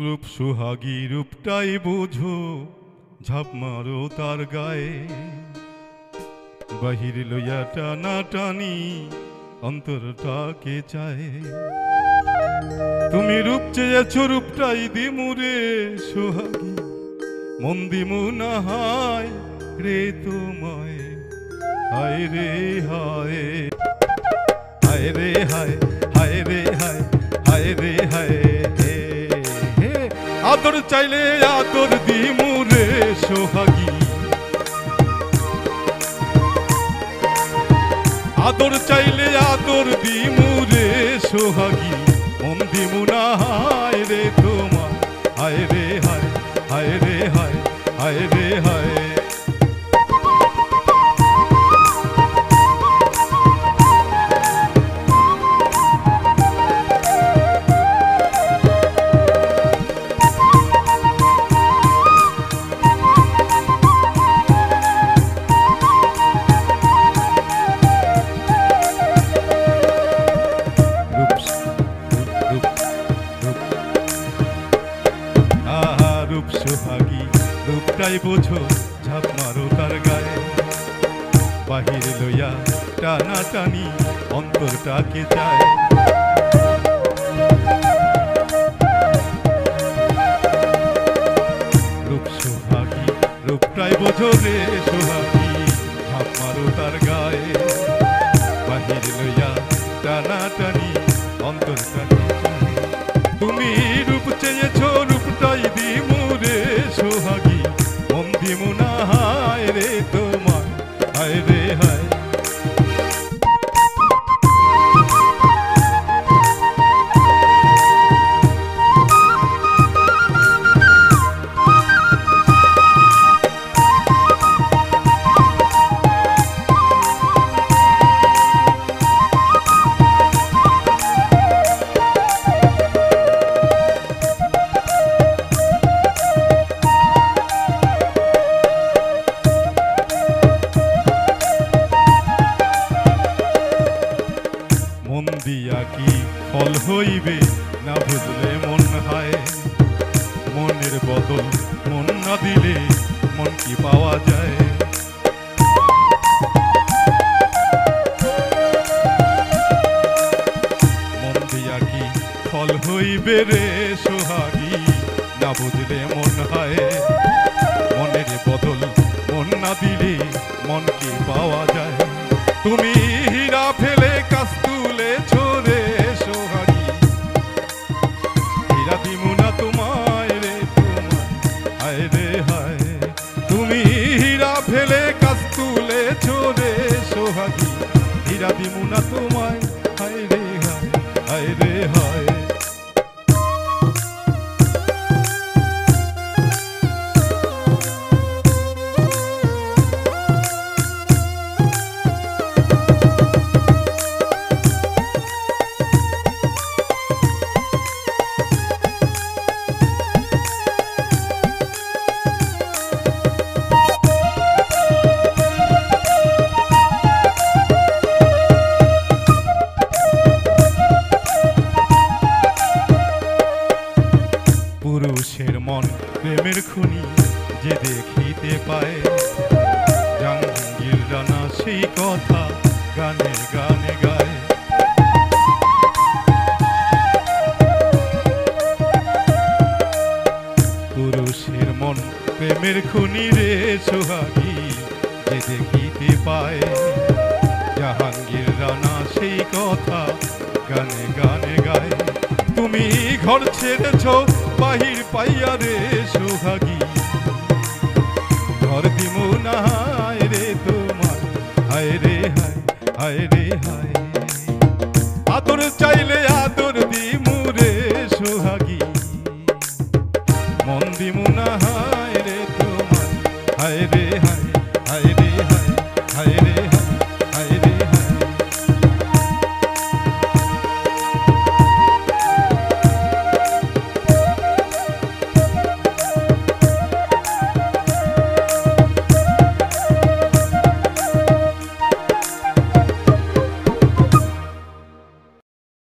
রূপ সোহাগী রূপটাই বোঝো, ঝাঁপ মারো তার গায়ে। বাহির লইয়া টানা টানি অন্তরটাকে চায়। তুমি রূপ চেয়েছ রূপটাই দিমুরে সোহাগী, মন দিমু না হায় রে তোমায়। হায় রে হায়, হায় রে হায়, হায় রে হায়, হায় রে হায়। আদর চাইলে আদর দিমু রে সোহাগী, আদর চাইলে আদর দিমু রে সোহাগী, মন দিমু না হায় রে তোমার। হায় রে হায়, হায় রে হায়, হায় রে হায়। রূপ সোহাগী রূপটাই বোঝো, ঝাঁপ মারো তার গায়ে। বাহির লইয়া টানা টানি অন্তরটাকে চায়। রূপ সোহাগী রূপটাই বোঝো রে সোহাগী, ঝাঁপ মারো তার গায়ে। বাহির লইয়া টানা টানি অন্তরটাকে চায়। তুমি রূপ চেয়েছ রূপটাই দিমু রে সোহাগী, মন দিমু না হায় রে তোমার। হায় রে হায়। মন দিয়া কি ফল হইবে না বুঝলে মন হয়। মনের বদল মন না দিলে মন কি পাওয়া যায়। মন দিয়া কি ফল হইবে রে সোহাগী, না বুঝলে মন হয়। মনের বদল মন না দিলে মন কি পাওয়া যায়। তুমি হীরা ফেলে কাছ তুলে ছোরে সোহাগী, হীরা দিমু না তোমায় রে তোমায়। হায় রে হায়। তুমি হীরা ফেলে কাছ তুলে ছোরে সোহাগী, হীরা দিমু না তোমায়। হায় রে হায়, হায় রে হায়। পুরুষের মন প্রেমের খনি যে দেখিতে পায়। জাহাঙ্গীর রানা সেই কথা গানে গানে গায়। পুরুষের মন প্রেমের খনি রে সোহাগী, যে দেখিতে পায়। জাহাঙ্গীর রানা সেই কথা গানে গানে গায়। তুমি ঘর ছেড়েছ বাহির পাইয়া রে সোহাগী, ঘর দিমু না হায় রে তোমার। হায় রে হায়, হায় রে হায়। আদর চাইলে